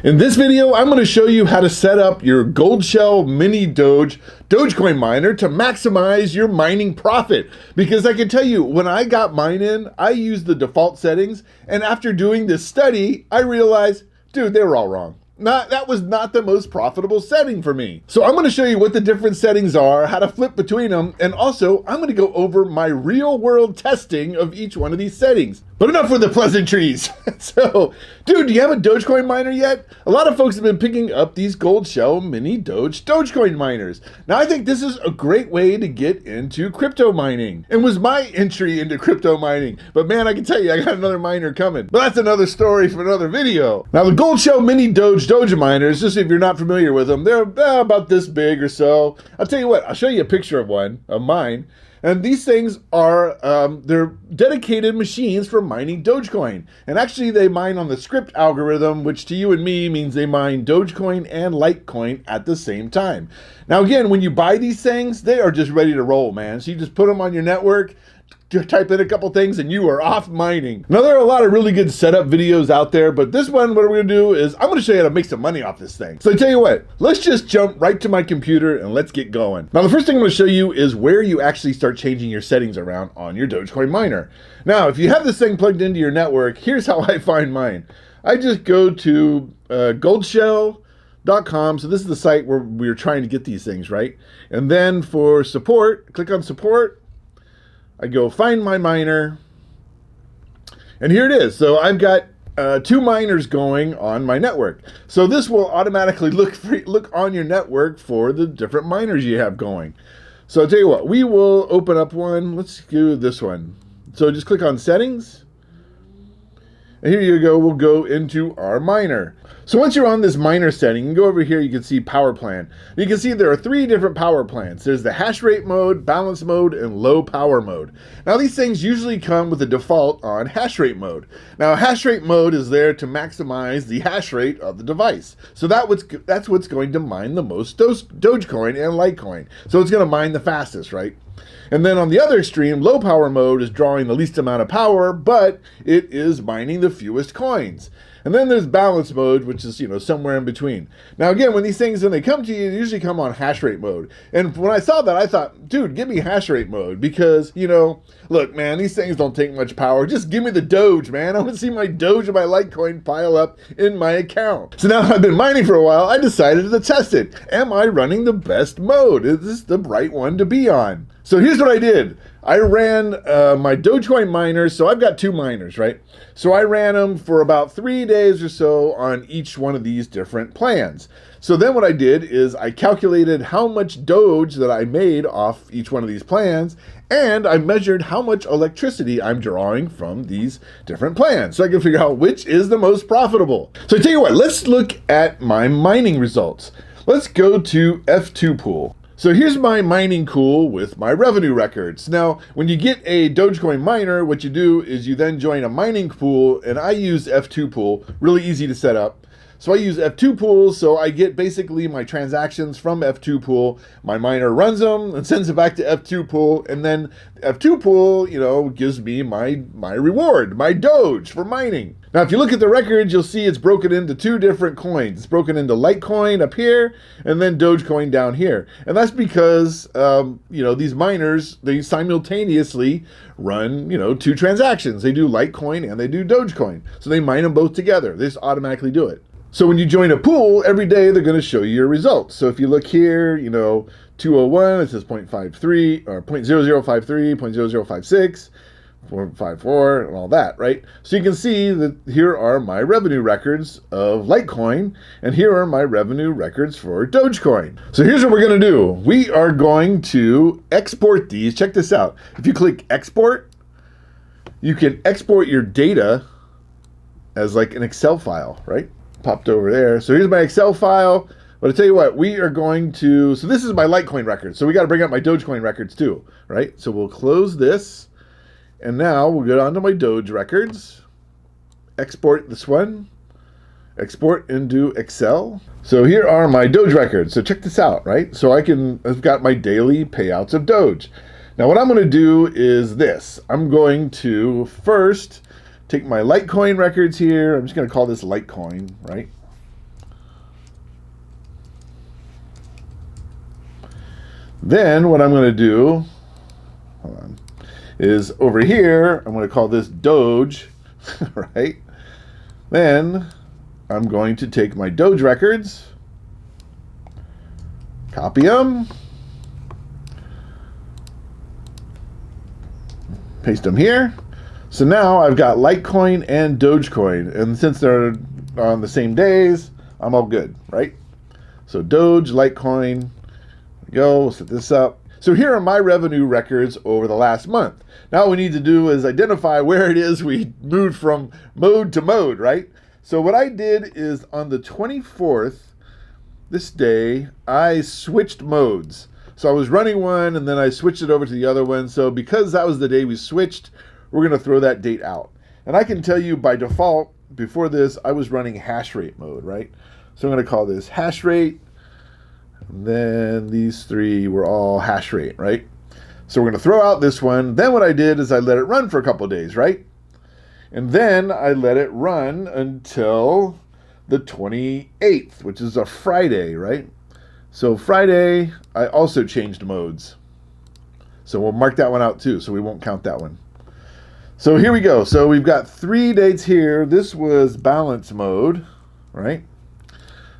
In this video, I'm going to show you how to set up your Goldshell Mini Doge Dogecoin miner to maximize your mining profit. Because I can tell you, when I got mine in, I used the default settings, and after doing this study, I realized, dude, they were all wrong. That was not the most profitable setting for me. So I'm going to show you what the different settings are, how to flip between them, and also I'm going to go over my real world testing of each one of these settings. But enough with the pleasantries. So, dude, do you have a Dogecoin miner yet? A lot of folks have been picking up these Goldshell Mini Doge Dogecoin miners. Now, I think this is a great way to get into crypto mining. It was my entry into crypto mining. But man, I can tell you, I got another miner coming. But that's another story for another video. Now, the Goldshell Mini Doge miners, just if you're not familiar with them, they're about this big or so. I'll tell you what, I'll show you a picture of one, of mine. And these things are, they're dedicated machines for mining Dogecoin. And actually they mine on the script algorithm, which to you and me means they mine Dogecoin and Litecoin at the same time. Now again, when you buy these things, they are just ready to roll, man. So you just put them on your network, type in a couple things, and you are off mining. Now, there are a lot of really good setup videos out there, but this one, what we're gonna do is, I'm gonna show you how to make some money off this thing. So I tell you what, let's just jump right to my computer and let's get going. Now, the first thing I'm gonna show you is where you actually start changing your settings around on your Dogecoin miner. Now, if you have this thing plugged into your network, here's how I find mine. I just go to Goldshell.com. So this is the site where we're trying to get these things, right? And then for support, click on support. I go find my miner, and here it is. So I've got two miners going on my network. So this will automatically look on your network for the different miners you have going. So I'll tell you what, we will open up one. Let's do this one. So just click on settings. And here you go, we'll go into our miner. So once you're on this miner setting, you can go over here, you can see power plan. You can see there are three different power plans. There's the Hashrate mode, balance mode, and low power mode. Now these things usually come with a default on Hashrate mode. Now Hashrate mode is there to maximize the hash rate of the device. So that's what's going to mine the most Dogecoin and Litecoin. So it's going to mine the fastest, right? And then on the other extreme, low power mode is drawing the least amount of power, but it is mining the fewest coins. And then there's balance mode, which is, somewhere in between. Now again, when these things, when they come to you, they usually come on hash rate mode. And when I saw that, I thought, dude, give me hash rate mode because, look, man, these things don't take much power. Just give me the Doge, man. I want to see my Doge and my Litecoin pile up in my account. So now I've been mining for a while. I decided to test it. Am I running the best mode? Is this the right one to be on? So here's what I did. I ran my Dogecoin miners, so I've got two miners, right? So I ran them for about 3 days or so on each one of these different plans. So then what I did is I calculated how much Doge that I made off each one of these plans, and I measured how much electricity I'm drawing from these different plans, so I can figure out which is the most profitable. So I tell you what, let's look at my mining results. Let's go to F2 pool. So here's my mining pool with my revenue records. Now, when you get a Dogecoin miner, what you do is you then join a mining pool, and I use F2 pool, really easy to set up. So I use F2 pool, so I get basically my transactions from F2 pool. My miner runs them and sends it back to F2 pool, and then F2 pool, gives me my reward, my Doge for mining. Now, if you look at the records, you'll see it's broken into two different coins. It's broken into Litecoin up here, and then Dogecoin down here. And that's because, these miners, they simultaneously run, two transactions. They do Litecoin and they do Dogecoin. So they mine them both together. They just automatically do it. So when you join a pool, every day they're going to show you your results. So if you look here, 201, it says 0.53 or 0.0053, 0.0056, 454, and all that, right? So you can see that here are my revenue records of Litecoin, and here are my revenue records for Dogecoin. So here's what we're going to do. We are going to export these. Check this out. If you click export, you can export your data as like an Excel file, right? Popped over there. So here's my Excel file. But I tell you what, we are going to, so this is my Litecoin record. So we got to bring up my Dogecoin records too, right? So we'll close this. And now we'll go on to my Doge records, export this one, export into Excel. So here are my Doge records. So check this out, right? So I've got my daily payouts of Doge. Now what I'm going to do is this. I'm going to first take my Litecoin records here. I'm just going to call this Litecoin, right? Then what I'm going to do, hold on, is over here, I'm going to call this Doge, right? Then I'm going to take my Doge records, copy them, paste them here. So now I've got Litecoin and Dogecoin, and since they're on the same days, I'm all good, right? So Doge, Litecoin, there we go, we'll set this up. So here are my revenue records over the last month. Now what we need to do is identify where it is we moved from mode to mode, right? So what I did is on the 24th, this day, I switched modes. So I was running one and then I switched it over to the other one. So because that was the day we switched, we're going to throw that date out. And I can tell you by default, before this, I was running Hashrate mode, right? So I'm going to call this Hashrate. And then these three were all Hashrate, right? So we're going to throw out this one. Then what I did is I let it run for a couple of days, right? And then I let it run until the 28th, which is a Friday, right? So Friday, I also changed modes. So we'll mark that one out too, so we won't count that one. So here we go. So we've got 3 dates here. This was balance mode, right?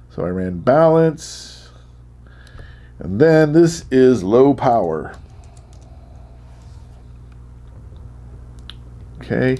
So I ran balance. And then this is low power. Okay.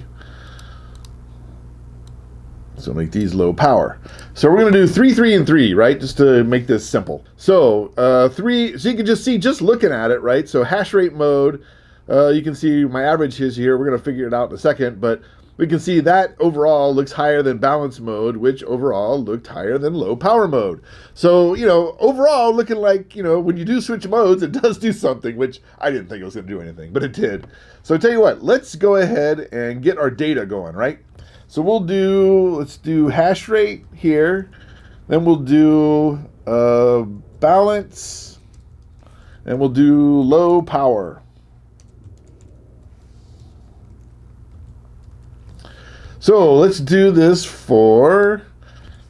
So make these low power. So we're going to do 3, 3, and 3, right? Just to make this simple. So 3, so you can just see, just looking at it, right? So hash rate mode, you can see my average is here. We're going to figure it out in a second, but we can see that overall looks higher than balance mode, which overall looked higher than low power mode. So, you know, overall looking like, you know, when you do switch modes, it does do something, which I didn't think it was going to do anything, but it did. So I tell you what, let's go ahead and get our data going, right? So we'll do, let's do hash rate here. Then we'll do balance, and we'll do low power. So let's do this for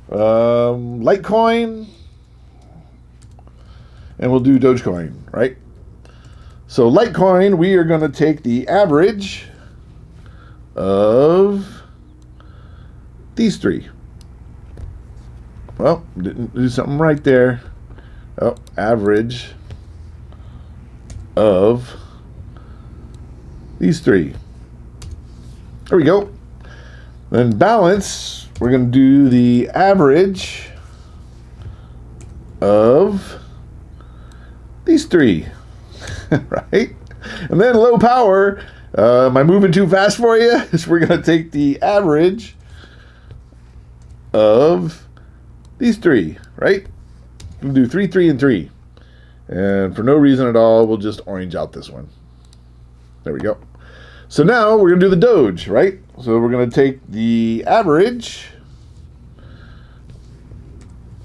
Litecoin, and we'll do Dogecoin, right? So Litecoin, we are going to take the average of these 3. Well, didn't do something right there. Oh, average of these 3. There we go. Then balance, we're going to do the average of these 3, right? And then low power, am I moving too fast for you? So we're going to take the average of these 3, right? We'll do 3, 3, and 3. And for no reason at all, we'll just orange out this one. There we go. So now we're going to do the Doge, right? So we're going to take the average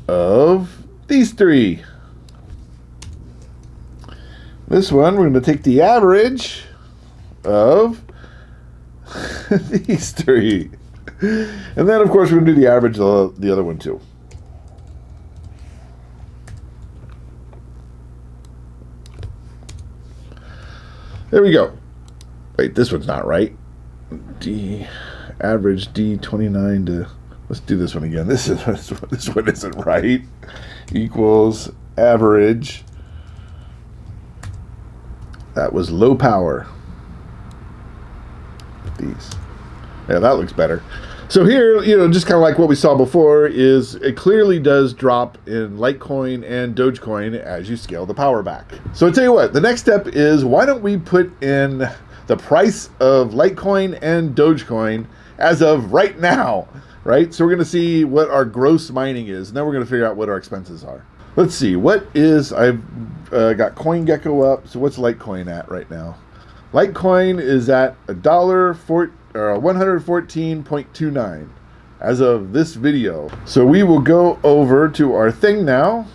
of these 3. This one, we're going to take the average of these 3. And then, of course, we're going to do the average of the other one, too. There we go. Wait, this one's not right. Average D29 to... Let's do this one again. This one isn't right. Equals average. That was low power. These. Yeah, that looks better. So here, you know, just kind of like what we saw before, is it clearly does drop in Litecoin and Dogecoin as you scale the power back. So I tell you what, the next step is, why don't we put in the price of Litecoin and Dogecoin as of right now, right? So we're going to see what our gross mining is, and then we're going to figure out what our expenses are. Let's see, what is, I've got CoinGecko up, so what's Litecoin at right now? Litecoin is at $114.29 as of this video. So we will go over to our thing now,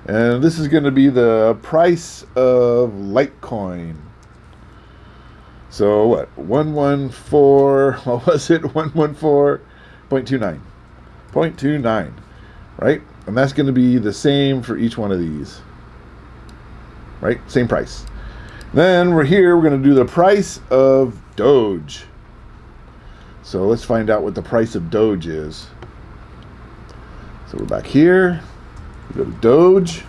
and this is going to be the price of Litecoin. So what, 114, what was it, 114.29, 0.29, right? And that's going to be the same for each one of these. right? Same price. Then we're here, we're going to do the price of Doge. So let's find out what the price of Doge is. So we're back here. We go to Doge.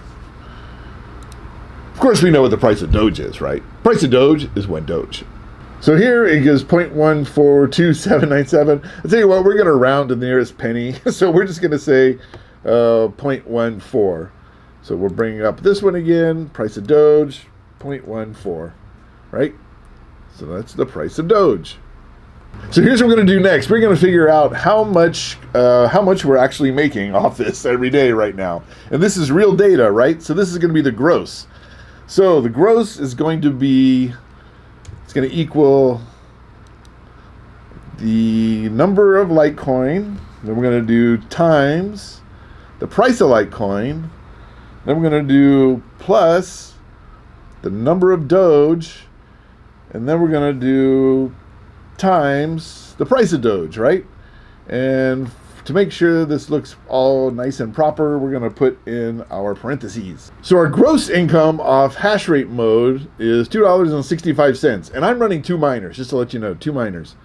Of course, we know what the price of Doge is, right? Price of Doge is one Doge. So here it gives 0.142797. I'll tell you what, we're going to round to the nearest penny. So we're just going to say 0.14. So we're bringing up this one again. Price of Doge, 0.14, right? So that's the price of Doge. So here's what we're going to do next. We're going to figure out how much we're actually making off this every day right now. And this is real data, right? So this is going to be the gross. So the gross is going to be, it's going to equal the number of Litecoin. Then we're going to do times the price of Litecoin. Then we're going to do plus the number of Doge. And then we're going to do times the price of Doge, right? And to make sure this looks all nice and proper, we're going to put in our parentheses. So our gross income off Hashrate mode is $2.65. And I'm running 2 miners, just to let you know, 2 miners.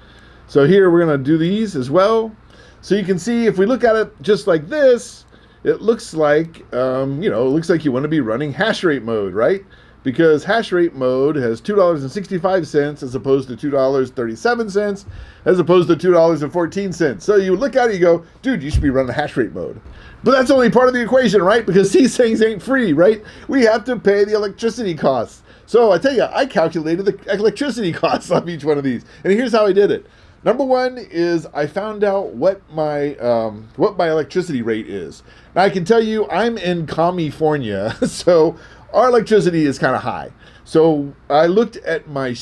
So here we're going to do these as well. So you can see if we look at it just like this, it looks like, it looks like you want to be running Hashrate mode, right? Because Hashrate mode has $2.65 as opposed to $2.37 as opposed to $2.14. So you look at it, you go, dude, you should be running Hashrate mode. But that's only part of the equation, right? Because these things ain't free, right? We have to pay the electricity costs. So I tell you, I calculated the electricity costs of each one of these. And here's how I did it. Number one is I found out what my electricity rate is. Now I can tell you I'm in California, so our electricity is kind of high. So I looked at my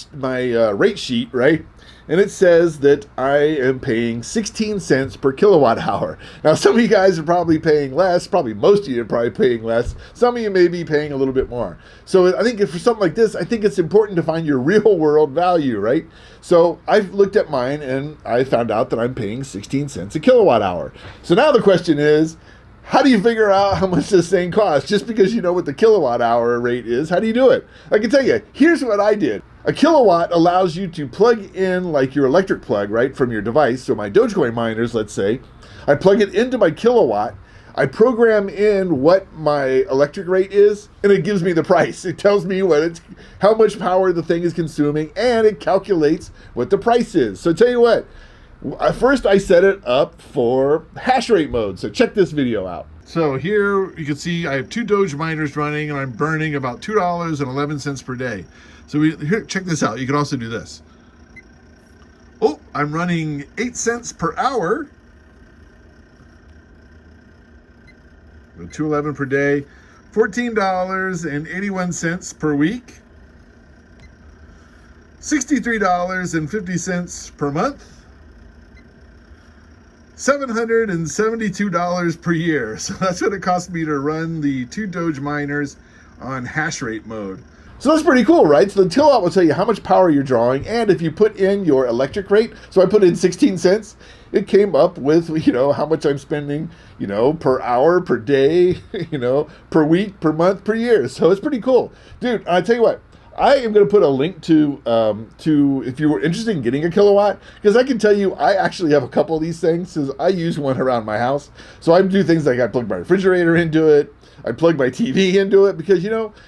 rate sheet, right? And it says that I am paying 16 cents per kilowatt hour. Now, some of you guys are probably paying less. Probably most of you are probably paying less. Some of you may be paying a little bit more. So I think for something like this, I think it's important to find your real world value, right? So I've looked at mine and I found out that I'm paying 16 cents a kilowatt hour. So now the question is, how do you figure out how much this thing costs? Just because you know what the kilowatt hour rate is, how do you do it? I can tell you, here's what I did. A kilowatt allows you to plug in like your electric plug, right, from your device. So my Dogecoin miners, let's say, I plug it into my kilowatt. I program in what my electric rate is, and it gives me the price. It tells me how much power the thing is consuming, and it calculates what the price is. So tell you what, first I set it up for Hashrate mode. So check this video out. So here you can see I have 2 Doge miners running, and I'm burning about $2.11 per day. So here, check this out. You can also do this. Oh, I'm running 8 cents per hour. $2.11 per day, $14.81 per week, $63.50 per month, $772 per year. So that's what it cost me to run the 2 Doge miners on Hashrate mode. So that's pretty cool, right? So the kilowatt will tell you how much power you're drawing, and if you put in your electric rate, so I put in 16 cents, it came up with, how much I'm spending, per hour, per day, per week, per month, per year. So it's pretty cool. Dude, I tell you what, I am going to put a link to if you were interested in getting a kilowatt, because I can tell you I actually have a couple of these things, because I use one around my house. So I do things like I plug my refrigerator into it. I plug my TV into it, because,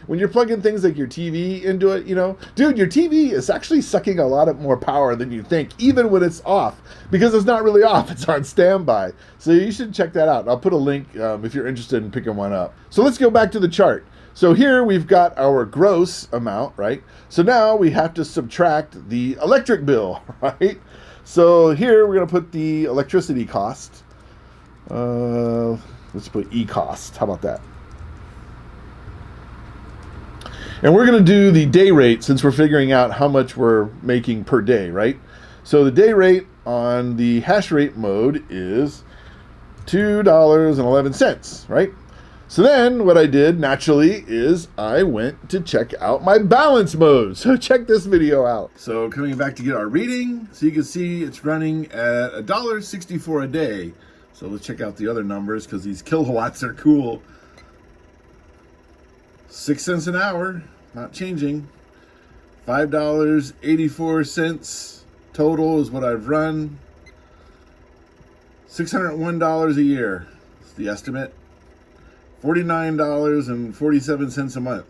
when you're plugging things like your TV into it, dude, your TV is actually sucking a lot of more power than you think, even when it's off, because it's not really off. It's on standby. So you should check that out. I'll put a link if you're interested in picking one up. So let's go back to the chart. So here we've got our gross amount, right? So now we have to subtract the electric bill, right? So here we're going to put the electricity cost. Let's put e-cost. How about that? And we're going to do the day rate, since we're figuring out how much we're making per day, right? So the day rate on the Hashrate mode is $2.11, right? So then what I did naturally is I went to check out my balance mode. So check this video out. So coming back to get our reading, so you can see it's running at $1.64 a day. So let's check out the other numbers, because these kilowatts are cool. 6 cents an hour. not changing. $5.84 total is what I've run. $601 a year is the estimate. $49.47 a month.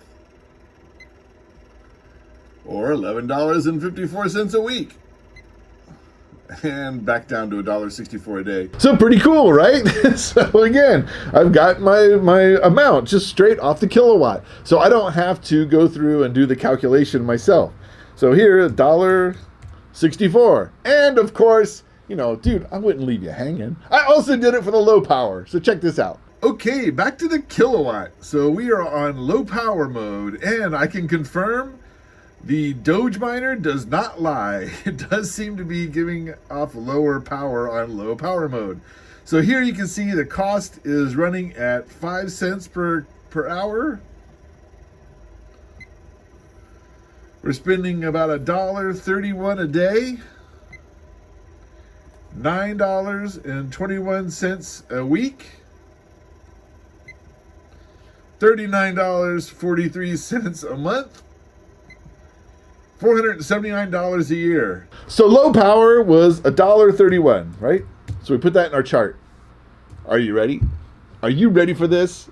Or $11.54 a week. And back down to $1.64 a day. So pretty cool, right? So again, I've got my amount just straight off the kilowatt. So I don't have to go through and do the calculation myself. So here, $1.64. And of course, you know, dude, I wouldn't leave you hanging. I also did it for the low power. So check this out. Okay, back to the kilowatt. So we are on low power mode, and I can confirm the Doge miner does not lie. It does seem to be giving off lower power on low power mode. So here you can see the cost is running at 5 cents per hour. We're spending about $1.31 a day. $9.21 a week. $39.43 a month. $479 a year. So low power was $1.31, right? So we put that in our chart. Are you ready? Are you ready for this?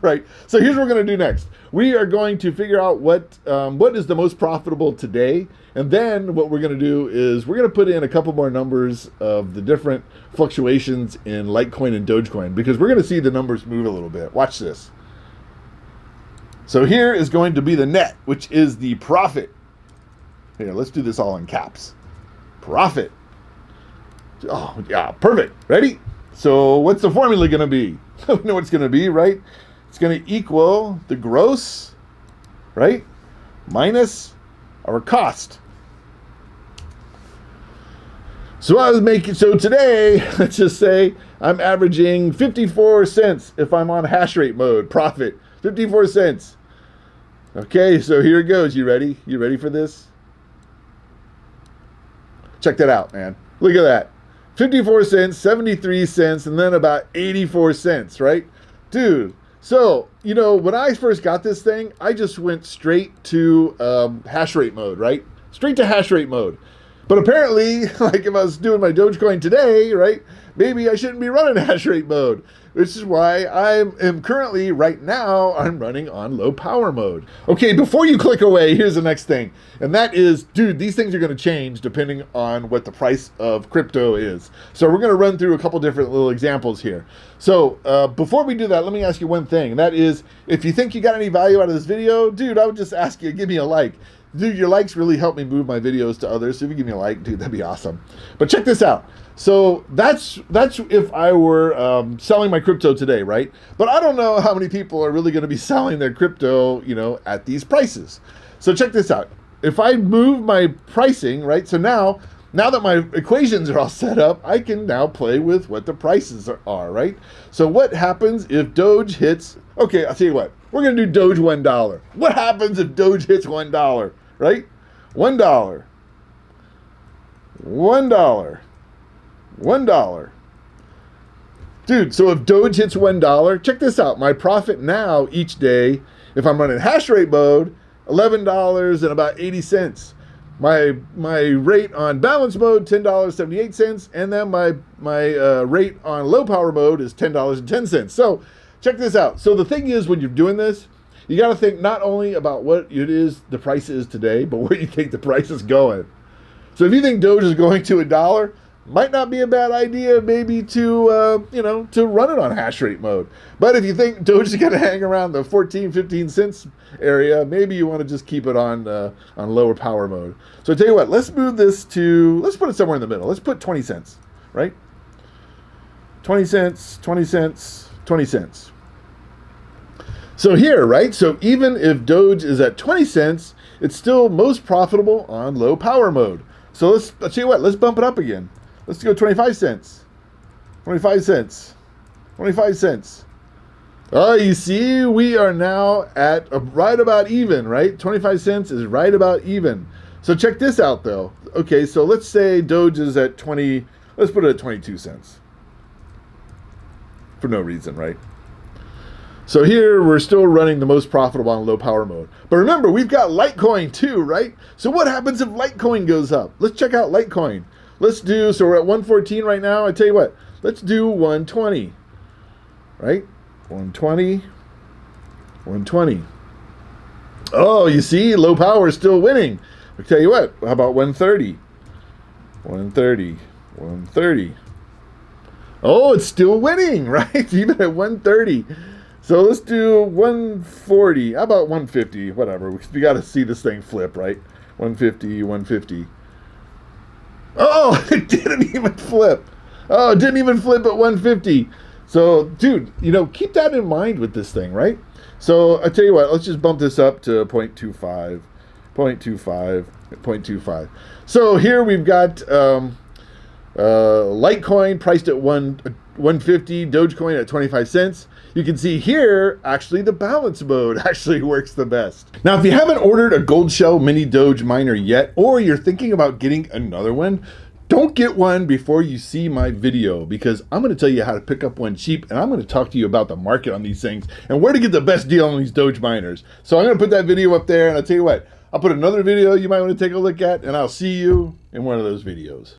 Right. So here's what we're going to do next. We are going to figure out what is the most profitable today. And then what we're going to do is we're going to put in a couple more numbers of the different fluctuations in Litecoin and Dogecoin, because we're going to see the numbers move a little bit. Watch this. So here is going to be the net, which is the profit. Here, let's do this all in caps. Profit. Oh, yeah, perfect. Ready? So what's the formula going to be? We know what it's going to be, right? It's going to equal the gross, right, minus our cost. So so today, let's just say I'm averaging 54 cents if I'm on Hashrate mode, profit, 54 cents. Okay, so here it goes. You ready? You ready for this? Check that out, man. Look at that. 54 cents, 73 cents, and then about 84 cents, right? Dude, so, you know, when I first got this thing, I just went straight to Hashrate mode, right? Straight to Hashrate mode. But apparently, like if I was doing my Dogecoin today, right, maybe I shouldn't be running Hashrate mode, which is why I am currently, right now, I'm running on low power mode. Okay, before you click away, here's the next thing. And that is, dude, these things are going to change depending on what the price of crypto is. So we're going to run through a couple different little examples here. So before we do that, let me ask you one thing. And that is, if you think you got any value out of this video, dude, I would just ask you, give me a like. Dude, your likes really help me move my videos to others. So if you give me a like, dude, that'd be awesome. But check this out. So that's if I were selling my crypto today, right? But I don't know how many people are really going to be selling their crypto, you know, at these prices. So check this out. If I move my pricing, right? So now that my equations are all set up, I can now play with what the prices are, right? So what happens if Doge hits, okay, I'll tell you what, we're going to do Doge $1. What happens if Doge hits $1, right? $1. $1. Dude, so if Doge hits $1, check this out. My profit now each day, if I'm running Hashrate mode, $11 and about 80 cents. My rate on balance mode, $10.78, and then my rate on low power mode is $10.10. So check this out. So the thing is, when you're doing this, you got to think not only about what it is the price is today, but where you think the price is going. So if you think Doge is going to $1, might not be a bad idea maybe to, to run it on Hashrate mode. But if you think Doge is going to hang around the 14, 15 cents area, maybe you want to just keep it on lower power mode. So I tell you what, let's move this to, let's put it somewhere in the middle. Let's put 20 cents, right? 20 cents, 20 cents, 20 cents. So here, right? So even if Doge is at 20 cents, it's still most profitable on low power mode. So I'll tell you what, let's bump it up again. Let's go 25 cents. 25 cents. 25 cents. Oh, you see, we are now at right about even, right? 25 cents is right about even. So check this out, though. Okay, so let's say Doge is at 20, let's put it at 22 cents. For no reason, right? So here we're still running the most profitable on low power mode. But remember, we've got Litecoin too, right? So what happens if Litecoin goes up? Let's check out Litecoin. Let's do, so we're at 114 right now. I tell you what, let's do 120, right? 120, 120. Oh, you see, low power is still winning. I tell you what, how about 130? 130, 130. Oh, it's still winning, right? Even at 130. So let's do 140. How about 150? Whatever. We got to see this thing flip, right? 150, 150. Oh, it didn't even flip. Oh, it didn't even flip at 150. So, dude, you know, keep that in mind with this thing, right? So I tell you what, let's just bump this up to 0.25, 0.25, 0.25. So here we've got Litecoin priced at 150, Dogecoin at 25 cents. You can see here, actually, the balance mode actually works the best. Now, if you haven't ordered a Goldshell Mini Doge miner yet, or you're thinking about getting another one, don't get one before you see my video, because I'm going to tell you how to pick up one cheap, and I'm going to talk to you about the market on these things and where to get the best deal on these Doge miners. So I'm going to put that video up there, and I'll tell you what, I'll put another video you might want to take a look at, and I'll see you in one of those videos.